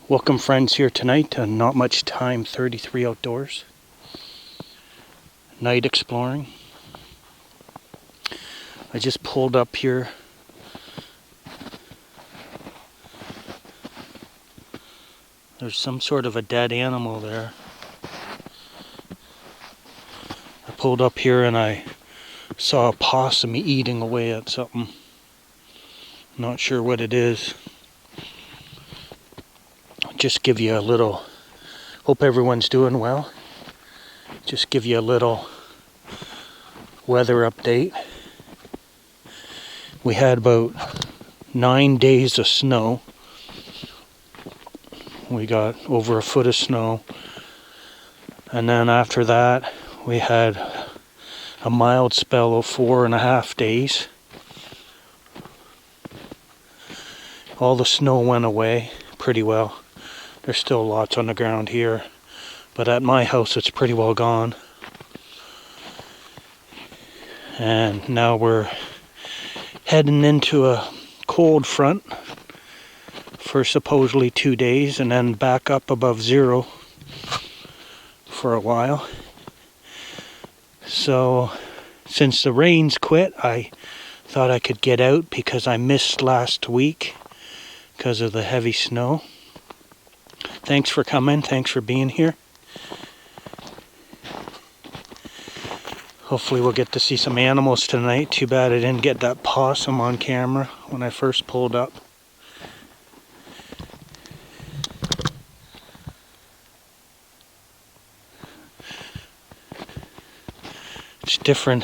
Welcome friends here tonight to Not Much Time 33 Outdoors. Night exploring. I just pulled up here. There's some sort of a dead animal there. I pulled up here and I saw a possum eating away at something. Not sure what it is. Just give you a little, hope everyone's doing well. Just give you a little weather update. We had about 9 days of snow. We got over a foot of snow. And then after that, we had a mild spell of 4.5 days. All the snow went away pretty well. There's still lots on the ground here, but at my house it's pretty well gone. And now we're heading into a cold front for supposedly 2 days and then back up above zero for a while. So since the rains quit, I thought I could get out because I missed last week because of the heavy snow. Thanks for coming. Thanks for being here. Hopefully we'll get to see some animals tonight. Too bad I didn't get that possum on camera when I first pulled up. It's different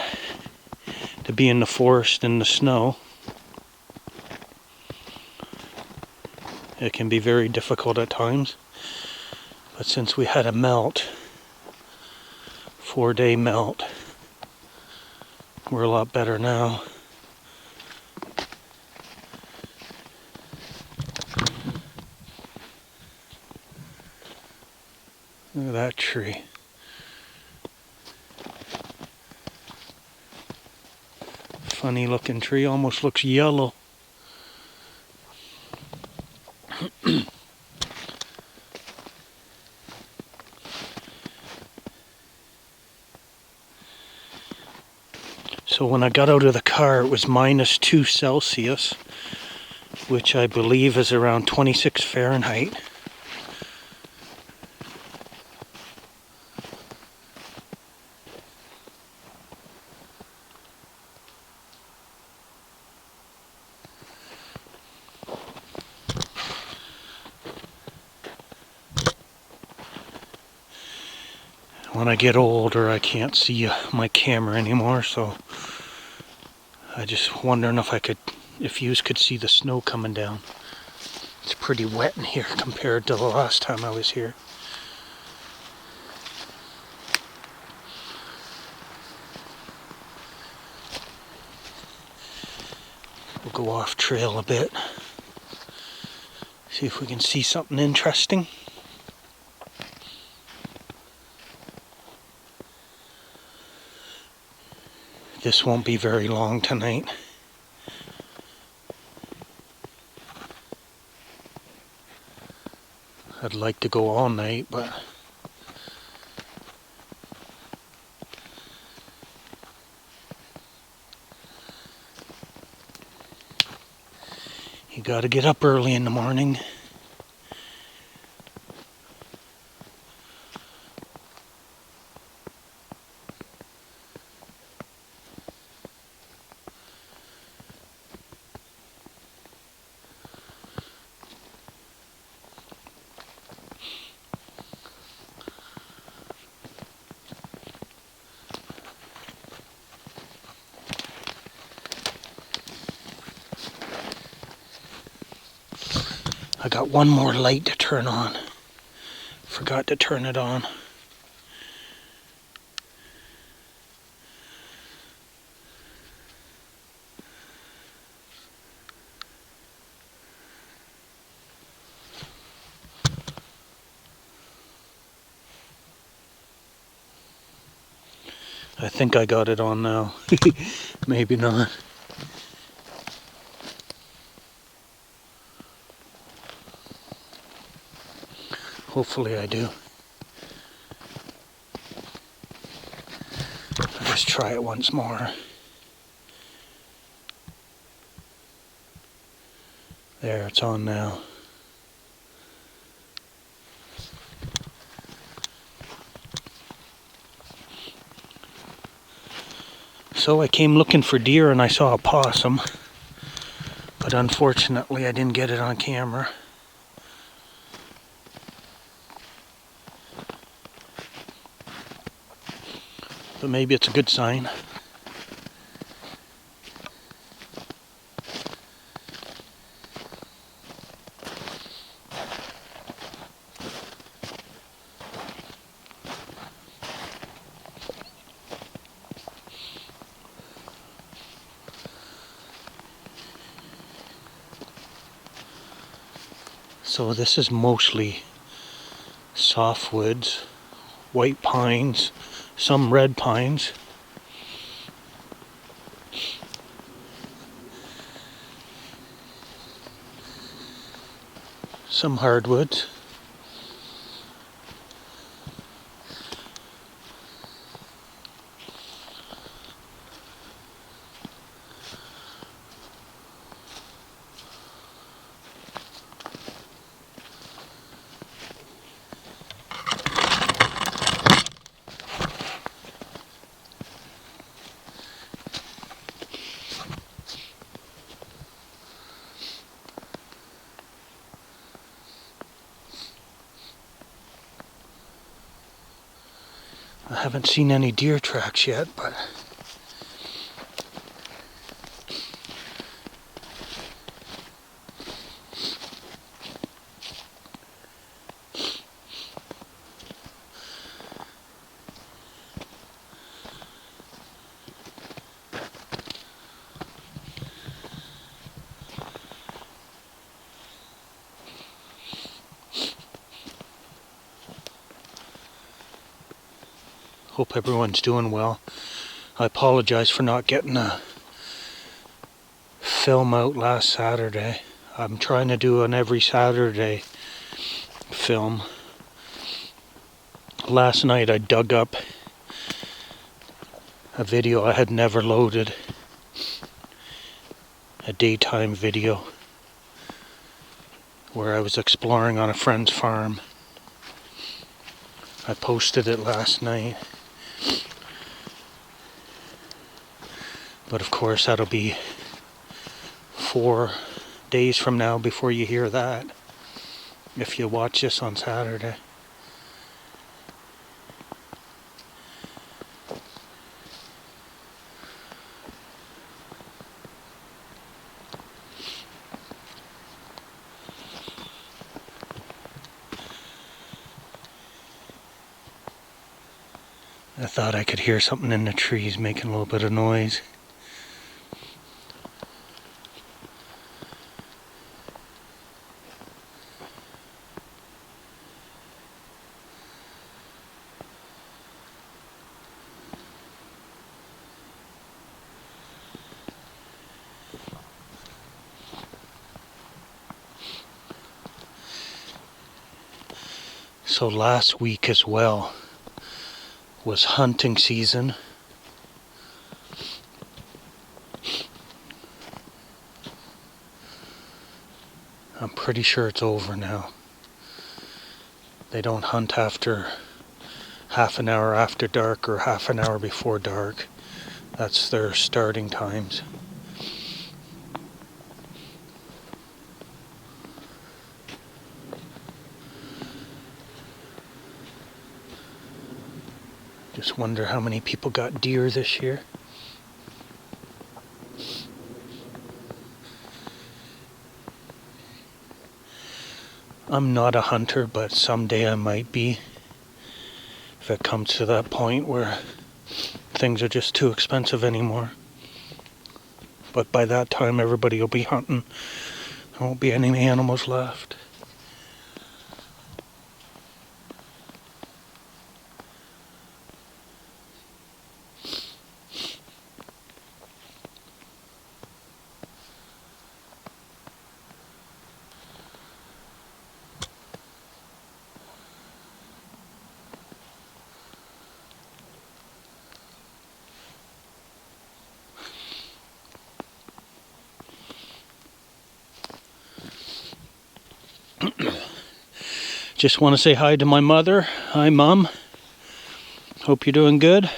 to be in the forest in the snow. It can be very difficult at times. But since we had a melt, 4-day melt, we're a lot better now. Look at that tree. Funny looking tree, almost looks yellow. So when I got out of the car, it was -2 Celsius, which I believe is around 26 Fahrenheit. When I get older, I can't see my camera anymore, so I just wondering if yous could see the snow coming down. It's pretty wet in here compared to the last time I was here. We'll go off trail a bit. See if we can see something interesting. This won't be very long tonight. I'd like to go all night, but you gotta get up early in the morning. I got one more light to turn on. Forgot to turn it on. I think I got it on now. Maybe not. Hopefully I do. I'll just try it once more. There, it's on now. So I came looking for deer and I saw a possum, but unfortunately I didn't get it on camera. But maybe it's a good sign. So this is mostly softwoods, white pines, some red pines. Some hardwoods. I haven't seen any deer tracks yet, but hope everyone's doing well. I apologize for not getting a film out last Saturday. I'm trying to do an every Saturday film. Last night I dug up a video I had never loaded, a daytime video where I was exploring on a friend's farm. I posted it last night, but of course that'll be 4 days from now before you hear that, if you watch this on Saturday. I thought I could hear something in the trees making a little bit of noise. So last week as well was hunting season. I'm pretty sure it's over now. They don't hunt after half an hour after dark or half an hour before dark. That's their starting times. Just wonder how many people got deer this year. I'm not a hunter, but someday I might be. If it comes to that point where things are just too expensive anymore. But by that time everybody will be hunting. There won't be any animals left. Just want to say hi to my mother. Hi, Mom. Hope you're doing good.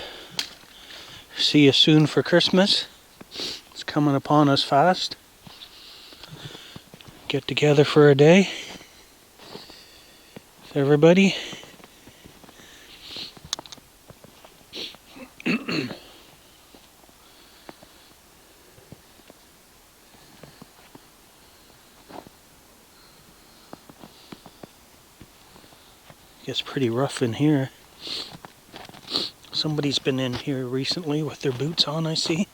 See you soon for Christmas. It's coming upon us fast. Get together for a day with everybody. Gets pretty rough in here. Somebody's been in here recently with their boots on, I see.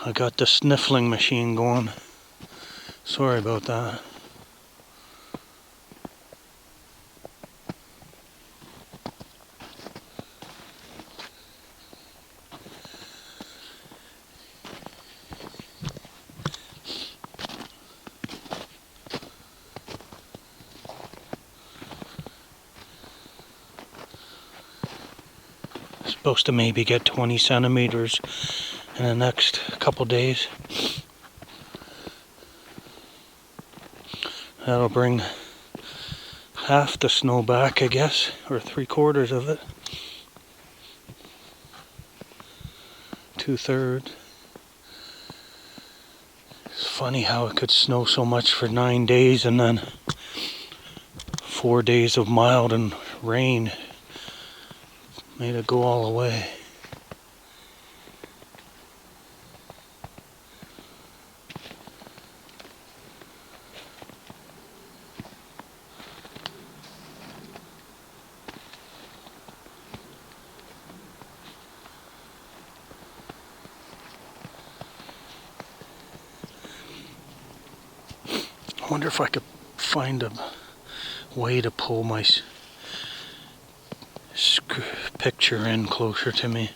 I got the sniffling machine going. Sorry about that. Supposed to maybe get 20 centimeters in the next couple days. That'll bring half the snow back, I guess, or 3/4 of it. 2/3. It's funny how it could snow so much for 9 days and then 4 days of mild and rain made it go all away. I wonder if I could find a way to pull my picture in closer to me.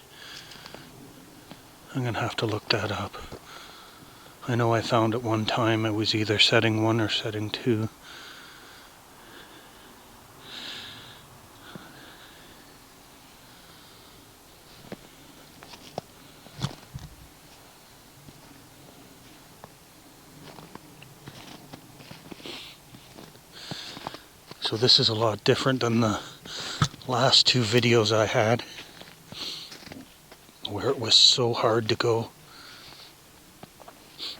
I'm gonna have to look that up. I know I found it one time. It was either setting 1 or setting 2. So this is a lot different than the last 2 videos I had, where it was so hard to go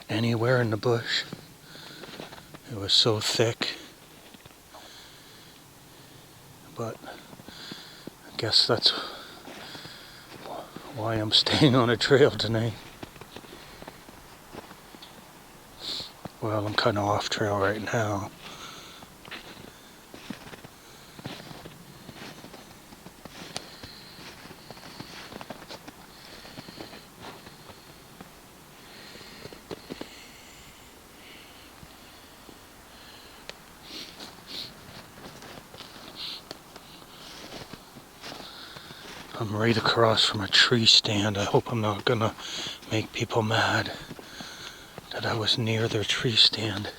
anywhere in the bush. It was so thick. But I guess that's why I'm staying on a trail tonight. Well, I'm kind of off trail right now. I'm right across from a tree stand. I hope I'm not gonna make people mad that I was near their tree stand.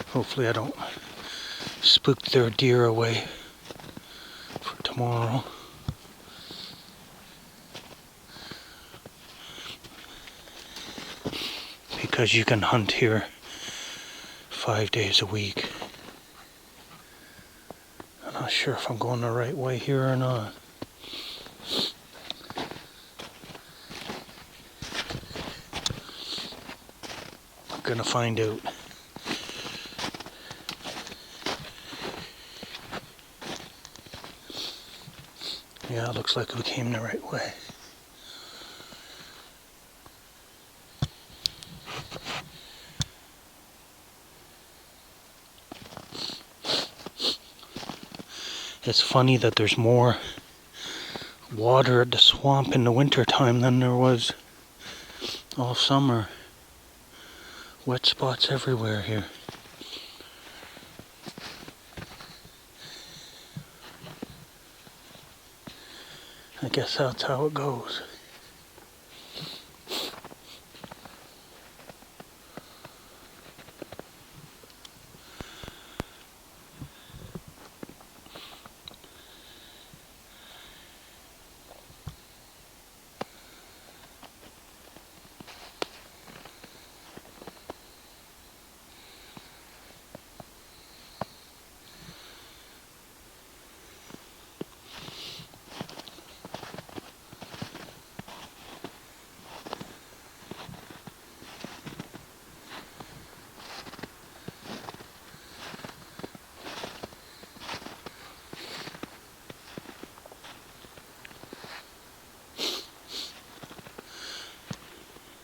Hopefully I don't spook their deer away for tomorrow. Because you can hunt here 5 days a week. I'm not sure if I'm going the right way here or not. I'm gonna find out. Yeah, it looks like we came the right way. It's funny that there's more water at the swamp in the winter time than there was all summer. Wet spots everywhere here. I guess that's how it goes.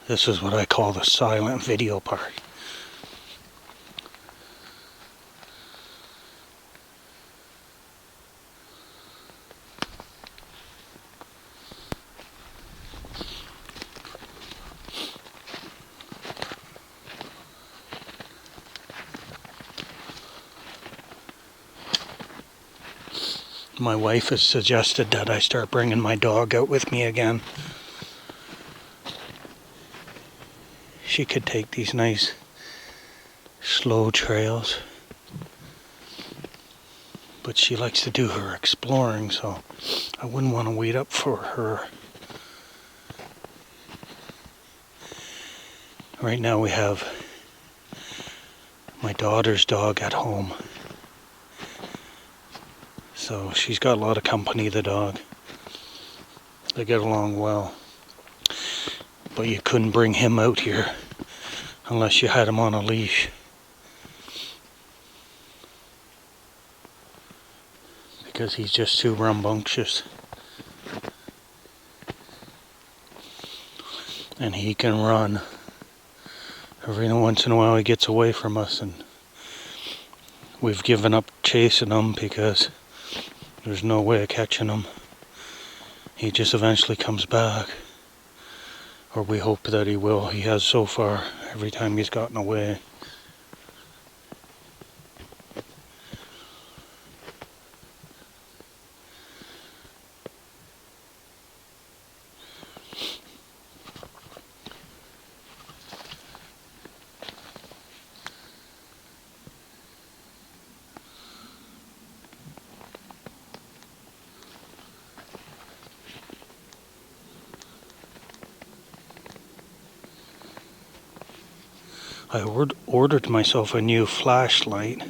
This is what I call the silent video part. My wife has suggested that I start bringing my dog out with me again. She could take these nice slow trails, but she likes to do her exploring, so I wouldn't want to wait up for her. Right now we have my daughter's dog at home, so she's got a lot of company, the dog. They get along well, but you couldn't bring him out here unless you had him on a leash, because he's just too rambunctious. And he can run. Every once in a while he gets away from us, and we've given up chasing him because there's no way of catching him. He just eventually comes back, or we hope that he will. He has so far, every time he's gotten away. I ordered myself a new flashlight.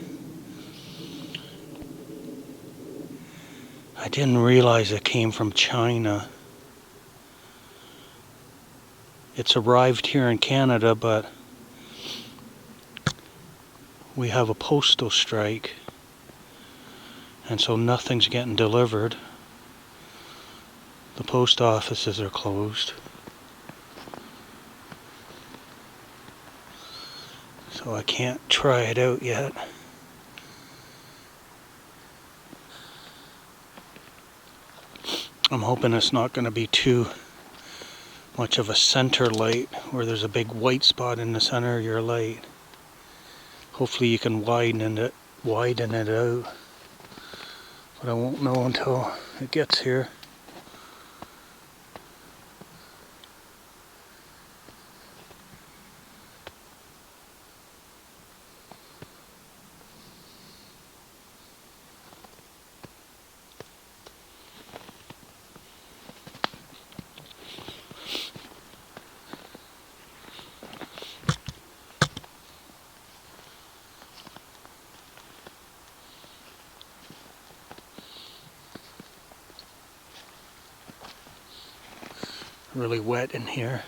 I didn't realize it came from China. It's arrived here in Canada, but we have a postal strike, and so nothing's getting delivered. The post offices are closed. So I can't try it out yet. I'm hoping it's not going to be too much of a center light where there's a big white spot in the center of your light. Hopefully you can widen it out. But I won't know until it gets here. Really wet in here.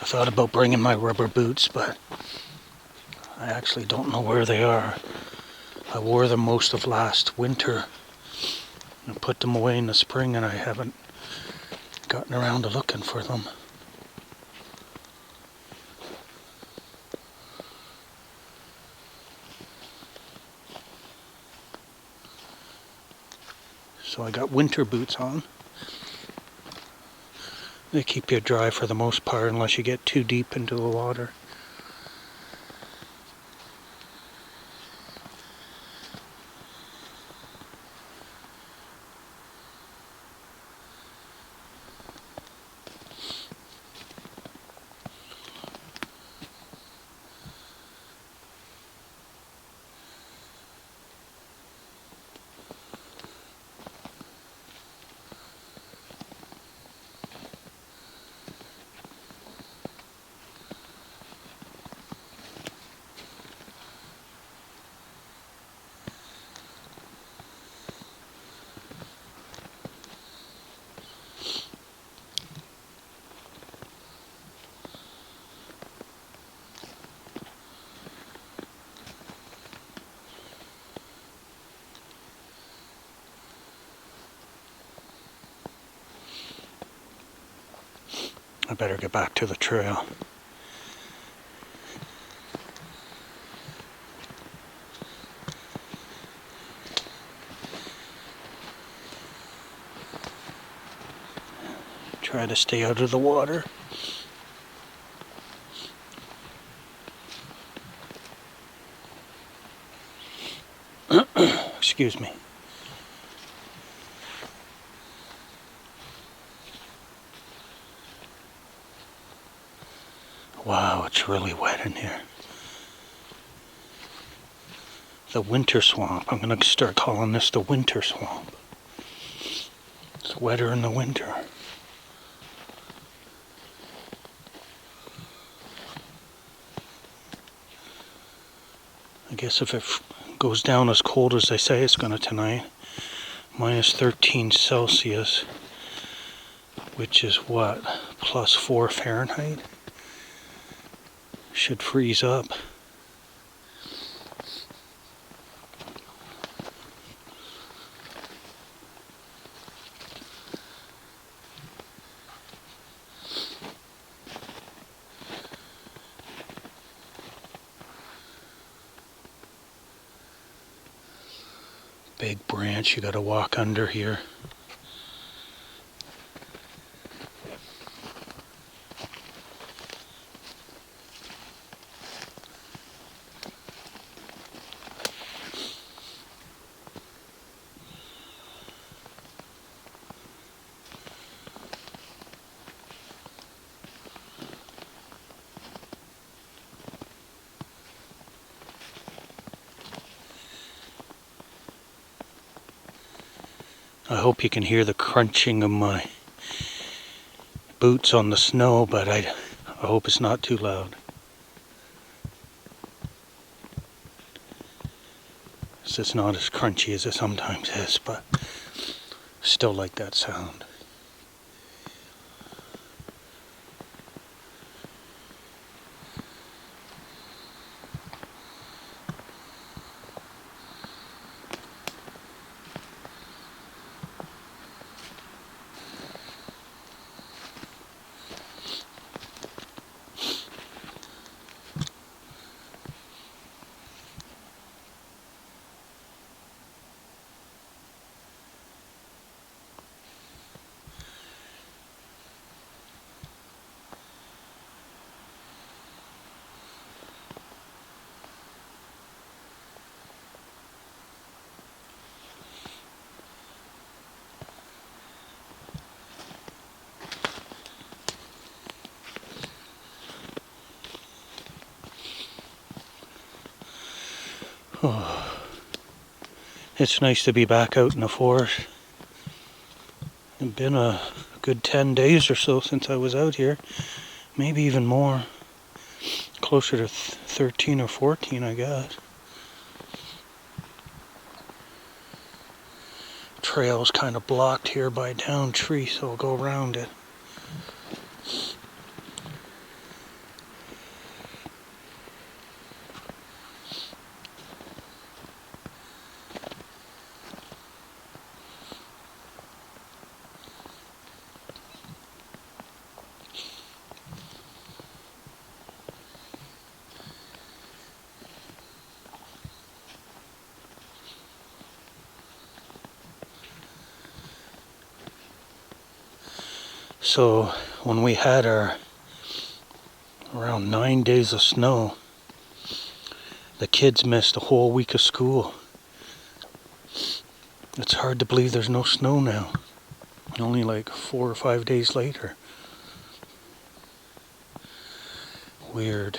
I thought about bringing my rubber boots, but I actually don't know where they are. I wore them most of last winter and put them away in the spring, and I haven't gotten around to looking for them. So I got winter boots on. They keep you dry for the most part unless you get too deep into the water. I better get back to the trail. Try to stay out of the water. Excuse me. Wow, it's really wet in here. The winter swamp. I'm going to start calling this the winter swamp. It's wetter in the winter. I guess if it goes down as cold as they say it's going to tonight, minus 13 Celsius, which is what, plus 4 Fahrenheit? Should freeze up. Big branch you gotta walk under here. I hope you can hear the crunching of my boots on the snow, but I hope it's not too loud. It's not as crunchy as it sometimes is, but still like that sound. Oh, it's nice to be back out in the forest. It's been a good 10 days or so since I was out here. Maybe even more. Closer to 13 or 14, I guess. Trail's kind of blocked here by a downed tree, so I'll go around it. So when we had our around 9 days of snow, the kids missed a whole week of school. It's hard to believe there's no snow now. Only like 4 or 5 days later. Weird.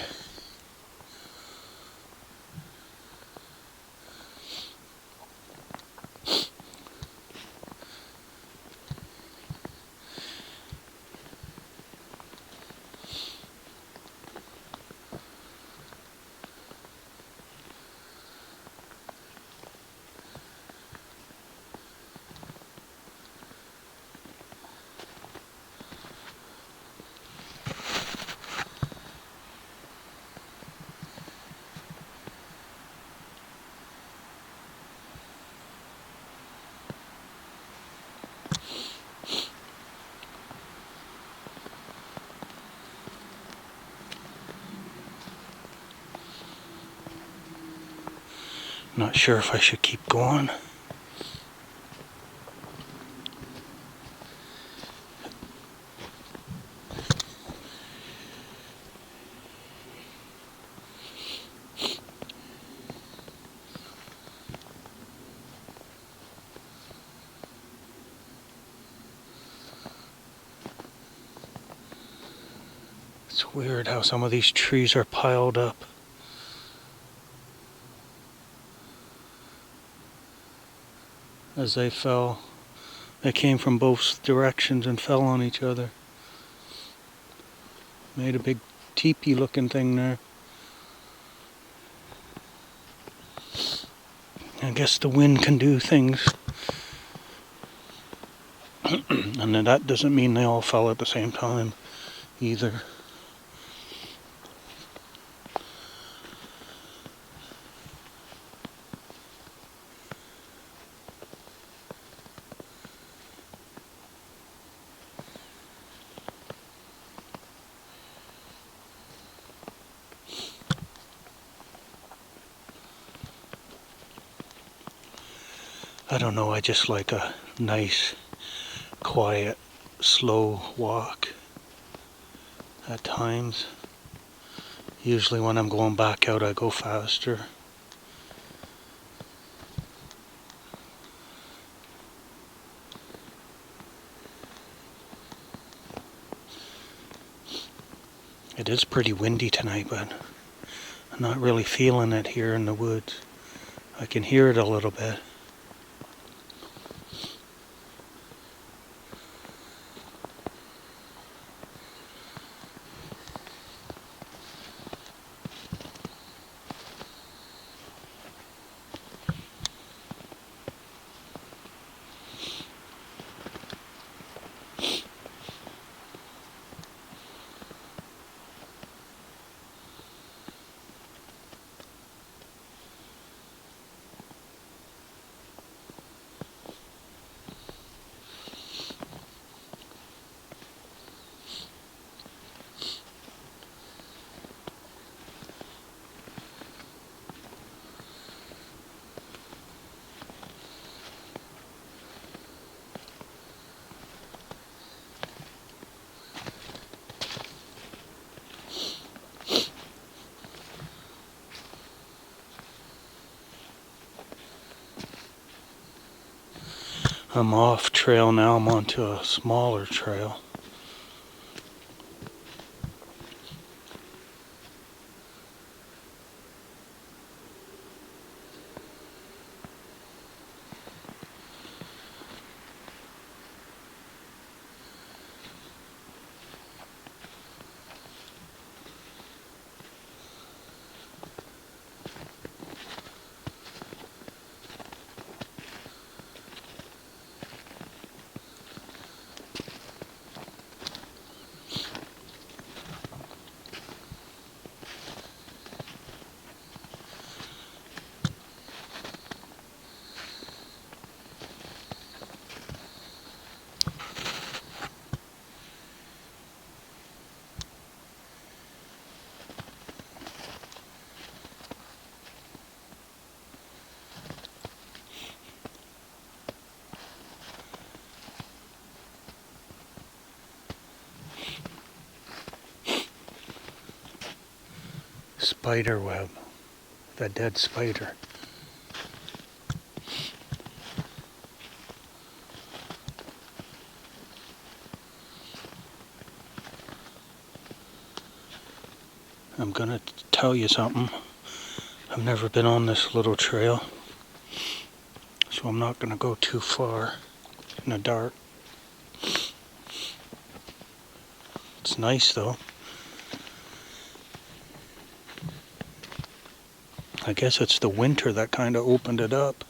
Not sure if I should keep going. It's weird how some of these trees are piled up. As they fell, they came from both directions and fell on each other. Made a big teepee looking thing there. I guess the wind can do things. And then that doesn't mean they all fell at the same time either. I don't know, I just like a nice, quiet, slow walk at times. Usually when I'm going back out, I go faster. It is pretty windy tonight, but I'm not really feeling it here in the woods. I can hear it a little bit. I'm off trail now, I'm onto a smaller trail. spider web, the dead spider. I'm gonna tell you something. I've never been on this little trail, so I'm not gonna go too far in the dark. It's nice though. I guess it's the winter that kind of opened it up.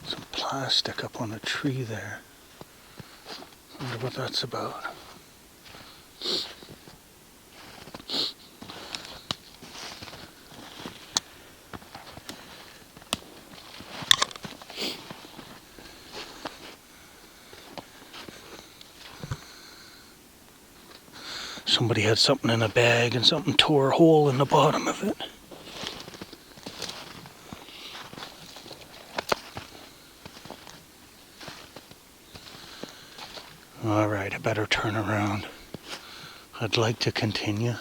Some plastic up on a tree there. Wonder what that's about. Somebody had something in a bag and something tore a hole in the bottom of it. Alright, I better turn around. I'd like to continue.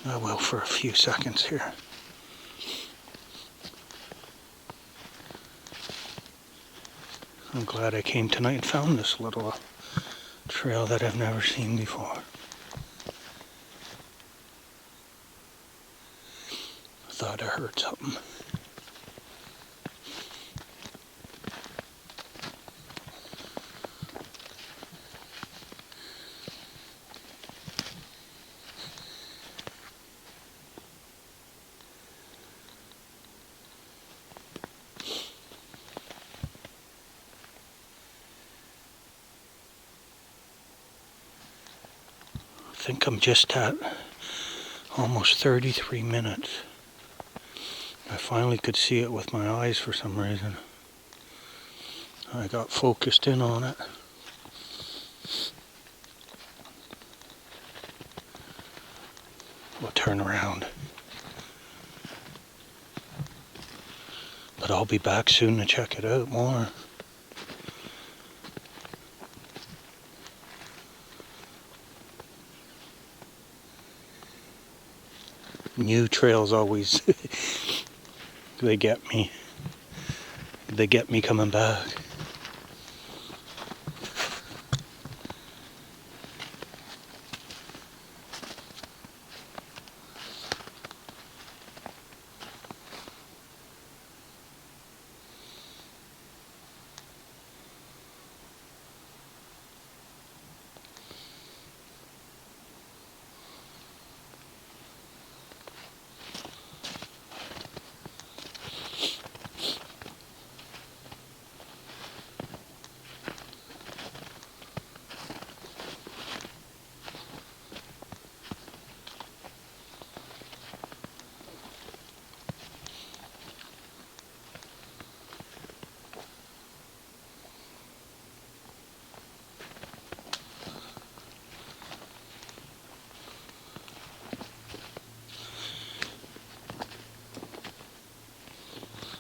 I will for a few seconds here. I'm glad I came tonight and found this little trail that I've never seen before. I thought I heard something. I think I'm just at almost 33 minutes. I finally could see it with my eyes for some reason. I got focused in on it. We'll turn around. But I'll be back soon to check it out more. New trails always, they get me. They get me coming back.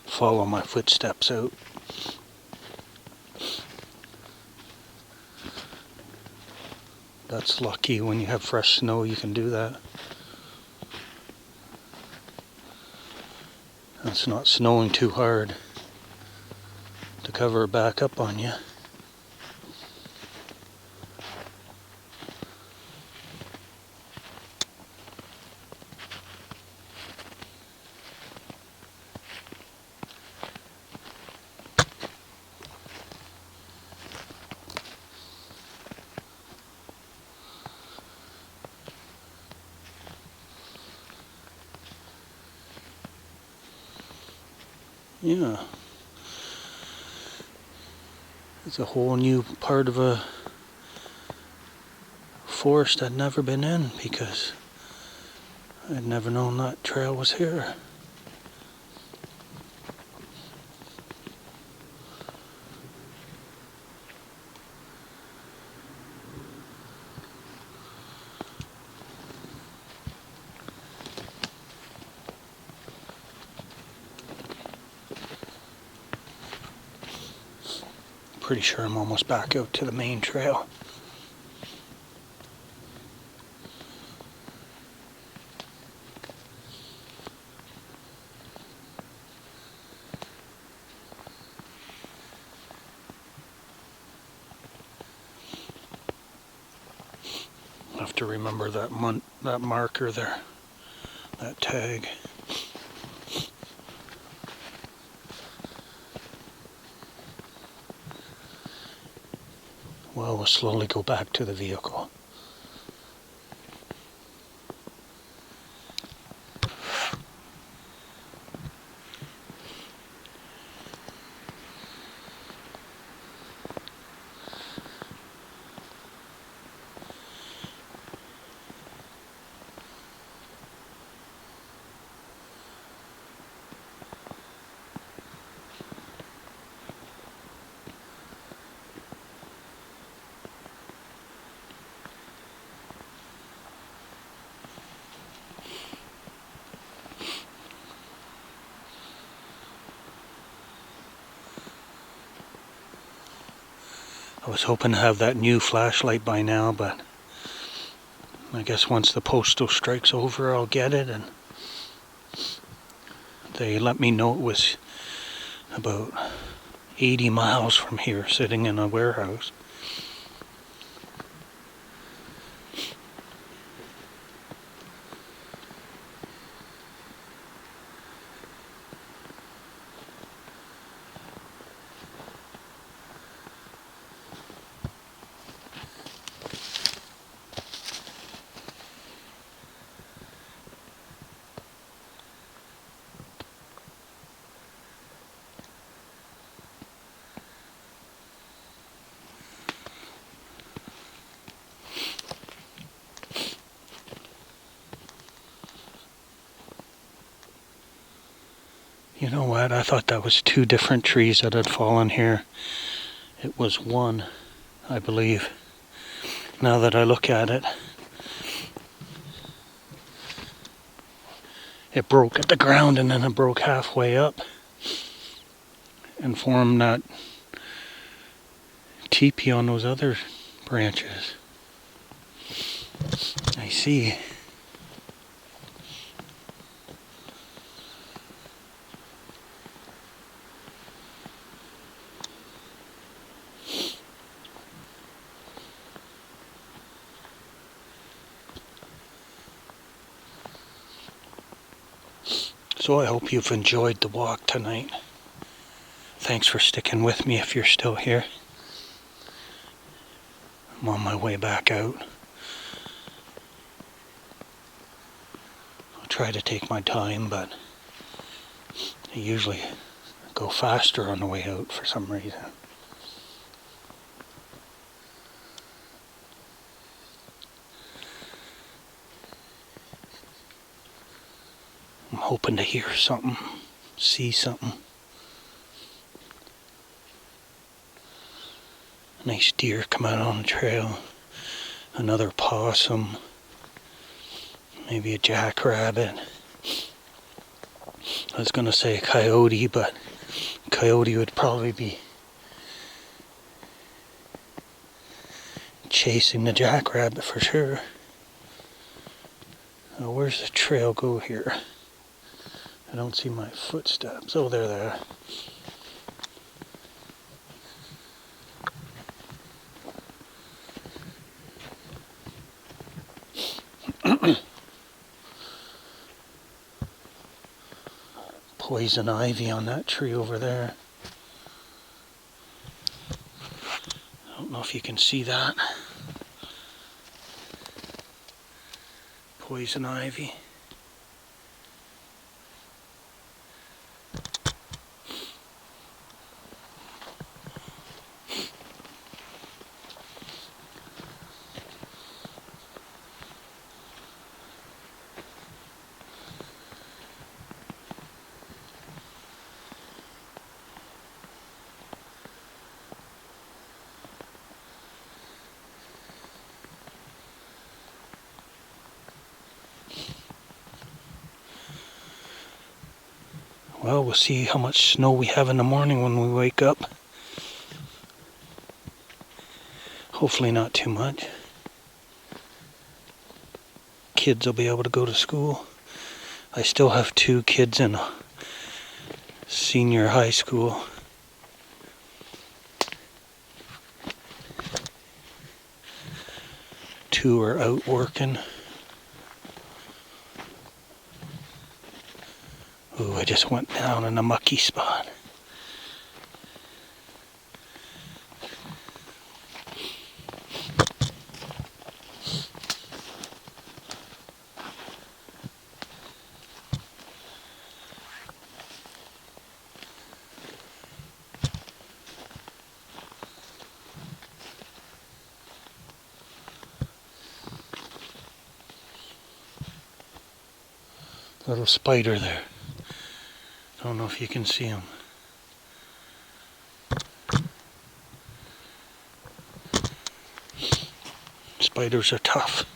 Follow my footsteps out. That's lucky. When you have fresh snow, you can do that. It's not snowing too hard to cover it back up on you. Yeah. It's a whole new part of a forest I'd never been in because I'd never known that trail was here. pretty sure I'm almost back out to the main trail. I have to remember that marker there, that tag. Well, we'll slowly go back to the vehicle. I was hoping to have that new flashlight by now, but I guess once the postal strike's over, I'll get it. And they let me know it was about 80 miles from here, sitting in a warehouse. You know what? I thought that was 2 different trees that had fallen here. It was 1, I believe. Now that I look at it, it broke at the ground and then it broke halfway up and formed that teepee on those other branches. I see. So I hope you've enjoyed the walk tonight. Thanks for sticking with me if you're still here. I'm on my way back out. I'll try to take my time, but I usually go faster on the way out for some reason. I'm hoping to hear something, see something. A nice deer come out on the trail, another possum, maybe a jackrabbit. I was going to say a coyote, but a coyote would probably be chasing the jackrabbit for sure. Oh, where's the trail go here? I don't see my footsteps. Oh, they're there. Poison ivy on that tree over there. I don't know if you can see that. Poison ivy. Well, we'll see how much snow we have in the morning when we wake up. Hopefully not too much. Kids will be able to go to school. I still have 2 kids in senior high school. Two are out working. Ooh, I just went down in a mucky spot. Little spider there. I don't know if you can see him. Spiders are tough.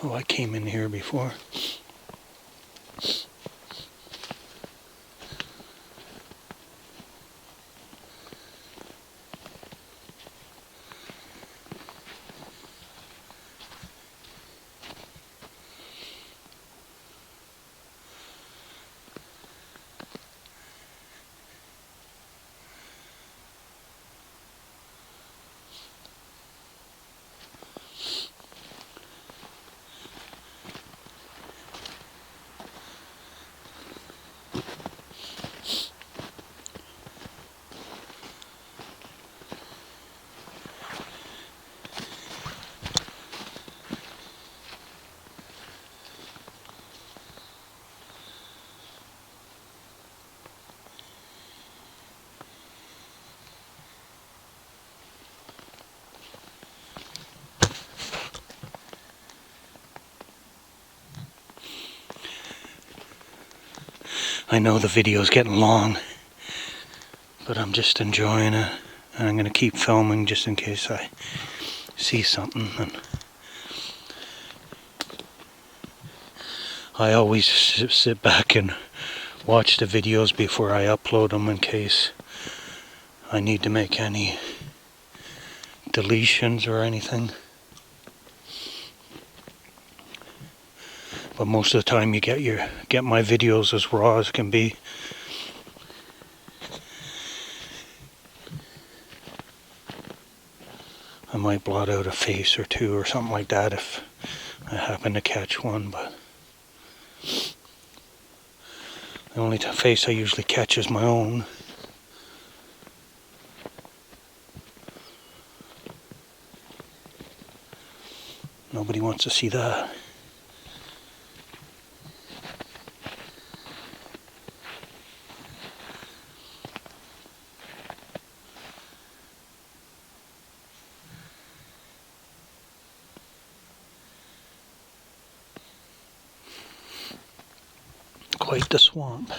Oh, I came in here before. I know the video's getting long, but I'm just enjoying it, and I'm going to keep filming just in case I see something. And I always sit back and watch the videos before I upload them in case I need to make any deletions or anything. But most of the time you get my videos as raw as can be. I might blot out a face or two or something like that if I happen to catch one, but the only face I usually catch is my own. Nobody wants to see that. Quite the swamp.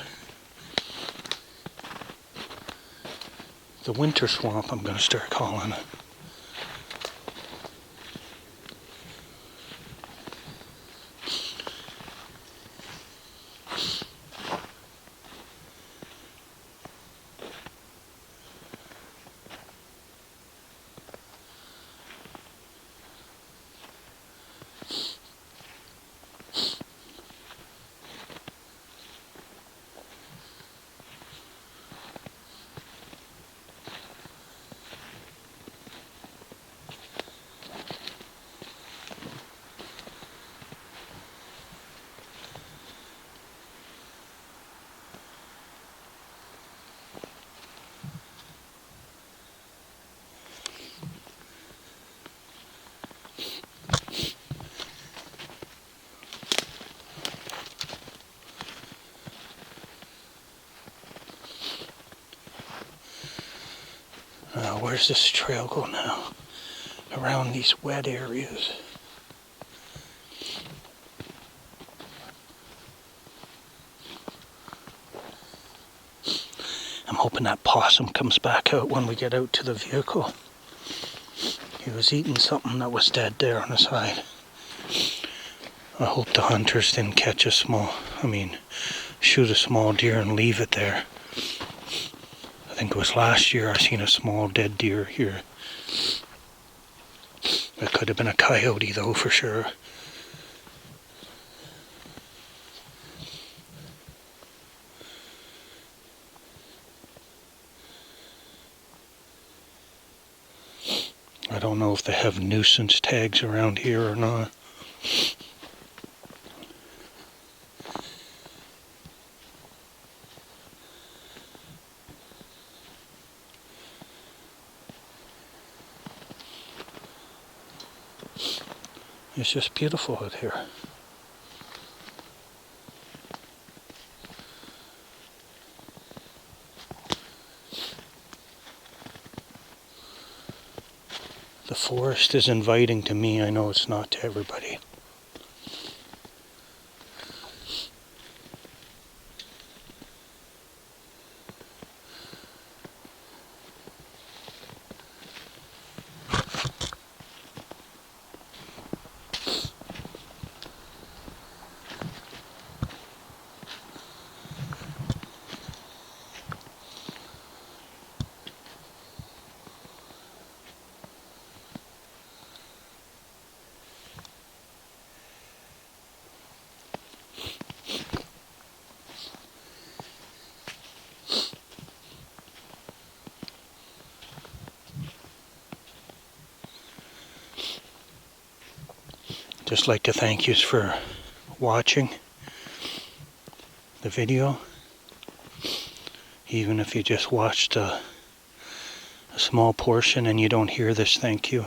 The winter swamp, I'm going to start calling it. Where's this trail go now? Around these wet areas. hoping that possum comes back out when we get out to the vehicle. He was eating something that was dead there on the side. I hope the hunters didn't catch shoot a small deer and leave it there. I think it was last year I seen a small dead deer here. It could have been a coyote though, for sure. I don't know if they have nuisance tags around here or not. It's just beautiful out here. The forest is inviting to me. I know it's not to everybody. Just like to thank you for watching the video. Even if you just watched a small portion and you don't hear this, thank you.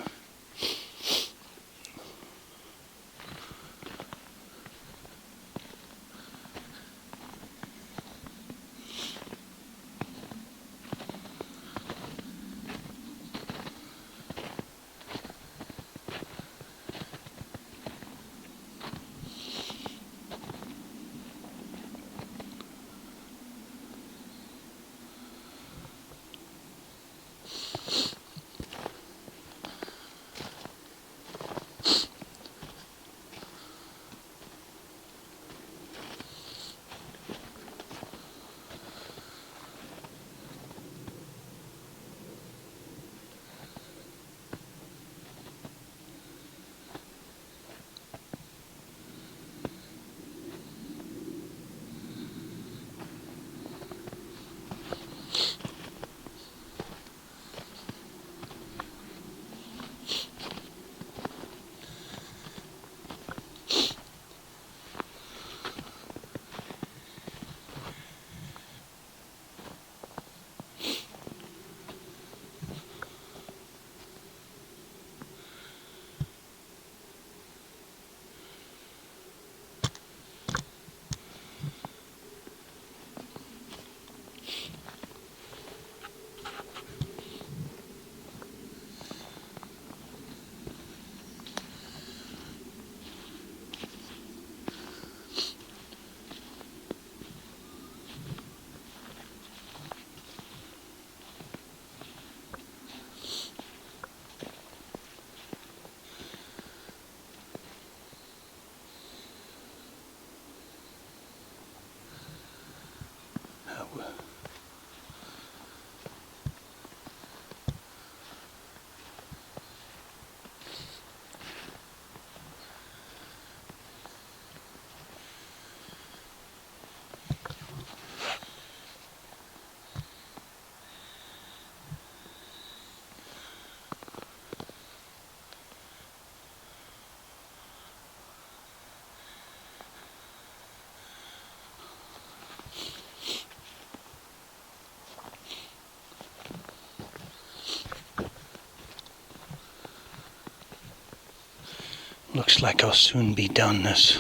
Looks like I'll soon be done this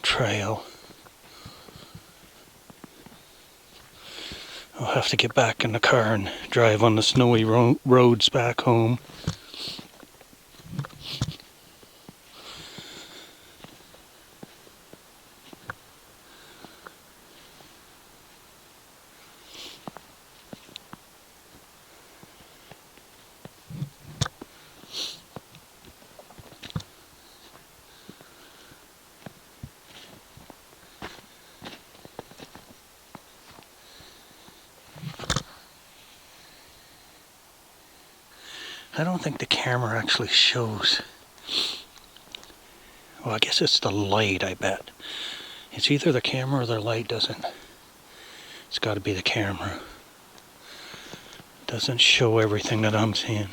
trail. I'll have to get back in the car and drive on the snowy roads back home. I don't think the camera actually shows. Well, I guess it's the light, I bet. It's either the camera or the light doesn't. It's got to be the camera. Doesn't show everything that I'm seeing.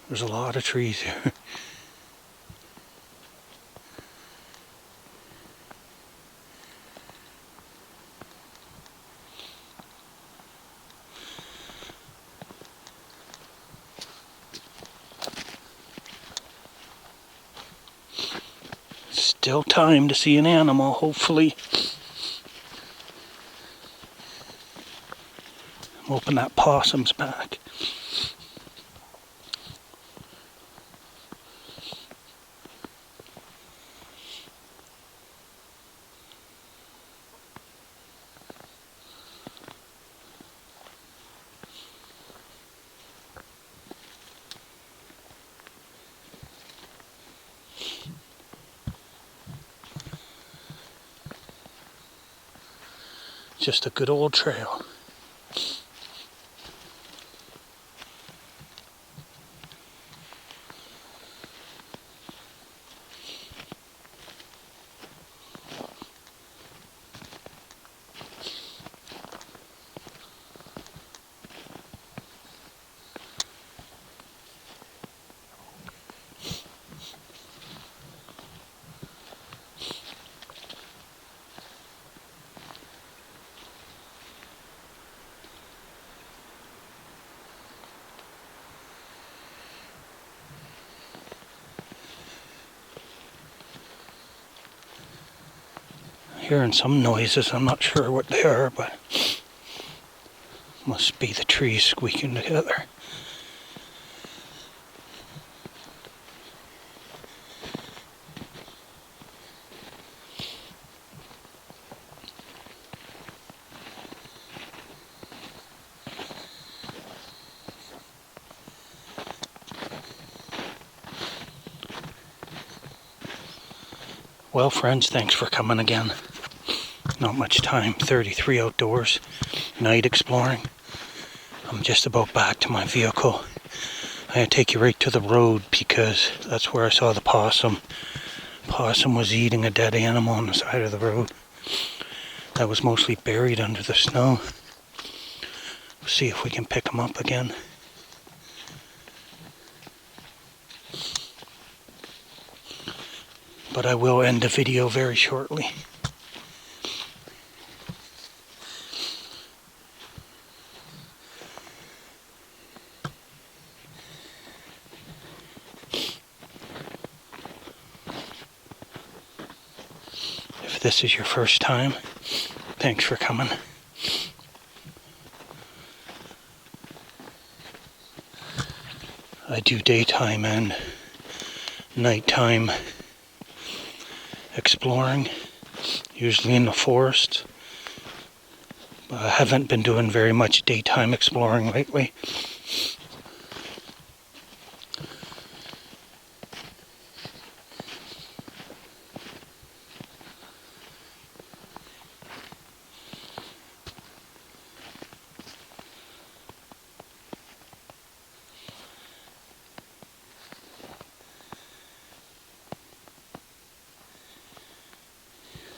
There's a lot of trees here. Still time to see an animal, hopefully. I'm hoping that possum's back. Just a good old trail. Hearing some noises, I'm not sure what they are, but must be the trees squeaking together. Well, friends, thanks for coming again. Not much time, 33 outdoors, night exploring. I'm just about back to my vehicle. I'm going to take you right to the road because that's where I saw the possum. Possum was eating a dead animal on the side of the road that was mostly buried under the snow. We'll see if we can pick him up again. But I will end the video very shortly. If this is your first time, thanks for coming. I do daytime and nighttime exploring, usually in the forest. But I haven't been doing very much daytime exploring lately.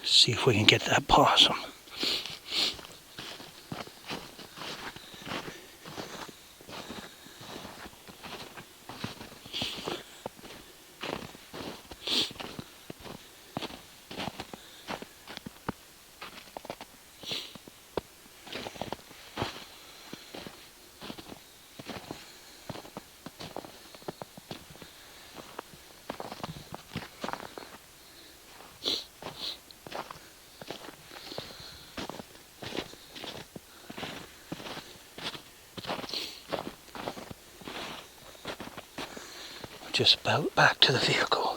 See if we can get that possum. Just about back to the vehicle.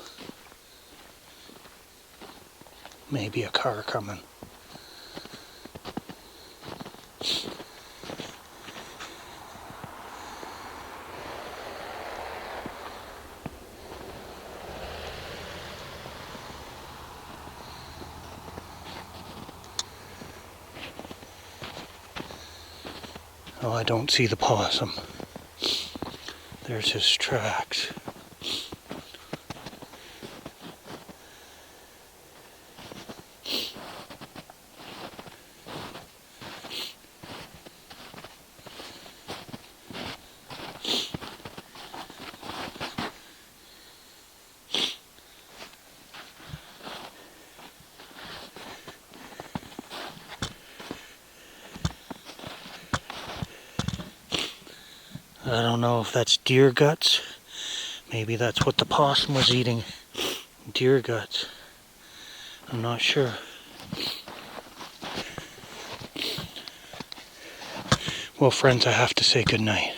Maybe a car coming. Oh, I don't see the possum. There's his tracks. I don't know if that's deer guts. Maybe that's what the possum was eating. Deer guts. I'm not sure. Well, friends, I have to say goodnight.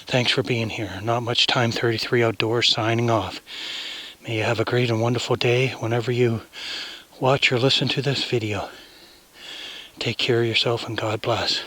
Thanks for being here. Not much time, 33 Outdoors signing off. May you have a great and wonderful day whenever you watch or listen to this video. Take care of yourself and God bless.